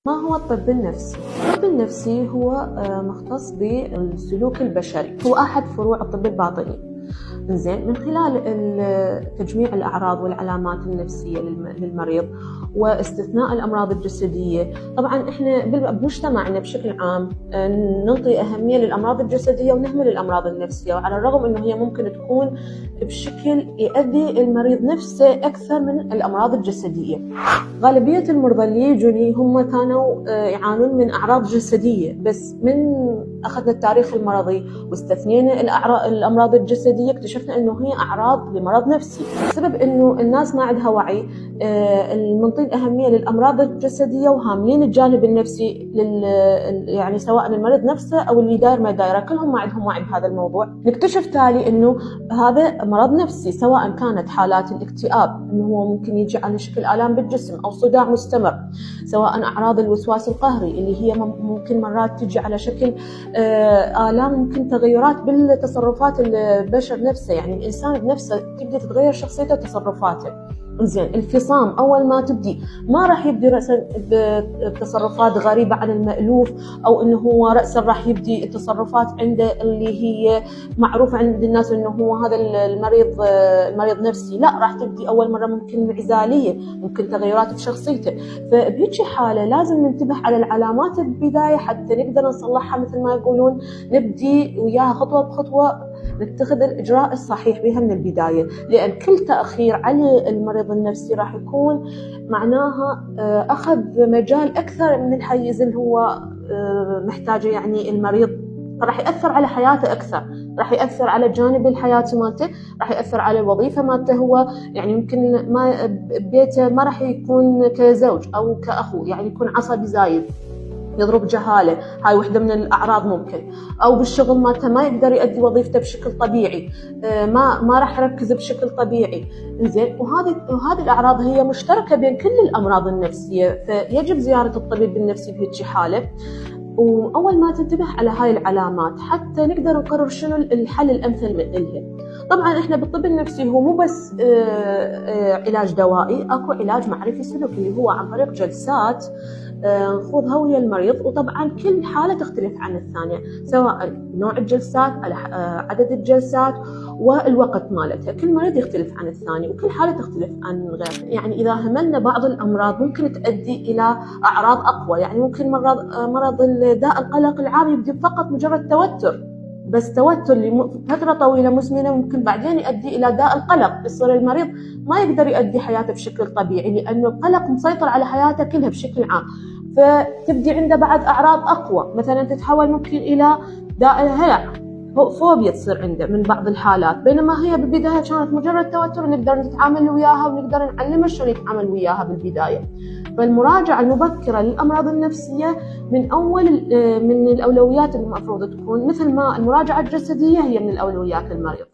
ما هو الطب النفسي؟ الطب النفسي هو مختص بالسلوك البشري، هو أحد فروع الطب الباطني. زين، من خلال تجميع الأعراض والعلامات النفسية للمريض واستثناء الأمراض الجسدية. طبعا إحنا بمجتمعنا بشكل عام نعطي أهمية للأمراض الجسدية ونهمل الأمراض النفسية، وعلى الرغم أنه هي ممكن تكون بشكل يؤذي المريض نفسه أكثر من الأمراض الجسدية. غالبية المرضى اللي يجوني هم كانوا يعانون من أعراض جسدية، بس من أخذنا التاريخ المرضي واستثنينا الأمراض الجسدية اكتشفنا أنه هي أعراض لمرض نفسي، بسبب أنه الناس ما عندها وعي. المنطين أهمية للأمراض الجسدية وهاملين الجانب النفسي يعني سواء المريض نفسه أو اللي داير ما دايره، كلهم ما عندهم وعي بهذا الموضوع. نكتشف تالي أنه هذا مرض نفسي، سواء كانت حالات الاكتئاب أنه هو ممكن يجي على شكل آلام بالجسم أو صداع مستمر، سواء أعراض الوسواس القهري اللي هي ممكن مرات تجي على شكل آلام، ممكن تغيرات بالتصرفات البشر نفسه، يعني الإنسان بنفسه تبدأ تتغير شخصيته وتصرفاته. زين، الفصام أول ما تبدي ما راح يبدي رأسا بتصرفات غريبة عن المألوف، أو إنه هو رأسا راح يبدي التصرفات عنده اللي هي معروفة عند الناس إنه هو هذا المريض نفسي. لا، راح تبدي أول مرة ممكن انعزالية، ممكن تغيرات بشخصيته. فبهيك حالة لازم ننتبه على العلامات البداية حتى نقدر نصلحها، مثل ما يقولون نبدي وياها خطوة بخطوة، نتخذ الإجراء الصحيح بها من البداية، لأن كل تأخير على المريض النفسي راح يكون معناها أخذ مجال أكثر من الحيز اللي هو محتاجه يعني المريض، راح يأثر على حياته أكثر، راح يأثر على الجانب الحياتي مالته، راح يأثر على الوظيفة مالته. هو يعني يمكن ما ببيته ما راح يكون كزوج أو كأخو، يعني يكون عصبي زايد، يضرب جهاله، هاي وحده من الاعراض ممكن. او بالشغل مالته ما يقدر يؤدي وظيفته بشكل طبيعي، ما راح يركز بشكل طبيعي. زين، وهذه الاعراض هي مشتركه بين كل الامراض النفسيه، فيجب زياره الطبيب النفسي بهيك حاله، واول ما تنتبه على هاي العلامات حتى نقدر نقرر شنو الحل الامثل لها. طبعا احنا بالطب النفسي هو مو بس علاج دوائي، اكو علاج معرفي سلوكي اللي هو عن طريق جلسات نخوضها ويا المريض، وطبعا كل حالة تختلف عن الثانية، سواء نوع الجلسات، عدد الجلسات، والوقت مالتها. كل مريض يختلف عن الثاني، وكل حالة تختلف عن غيرها. يعني إذا هملنا بعض الأمراض ممكن تؤدي إلى أعراض أقوى، يعني ممكن مرض داء القلق العام يبدي فقط مجرد توتر، بس توتر لفترة طويلة مزمنة ممكن بعدين يؤدي إلى داء القلق، يصير المريض ما يقدر يؤدي حياته بشكل طبيعي، لأنه القلق مسيطر على حياته كلها بشكل عام. فتبدي عنده بعد أعراض أقوى، مثلا تتحول ممكن إلى داء الهلع، فوبيا تصير عنده من بعض الحالات، بينما هي بالبداية كانت مجرد توتر ونقدر نتعامل وياها ونقدر نعلمه شلون يتعامل وياها بالبداية. فالمراجعة المبكرة للأمراض النفسية من الأولويات المفروض تكون، مثل ما المراجعة الجسدية هي من الأولويات للمريض.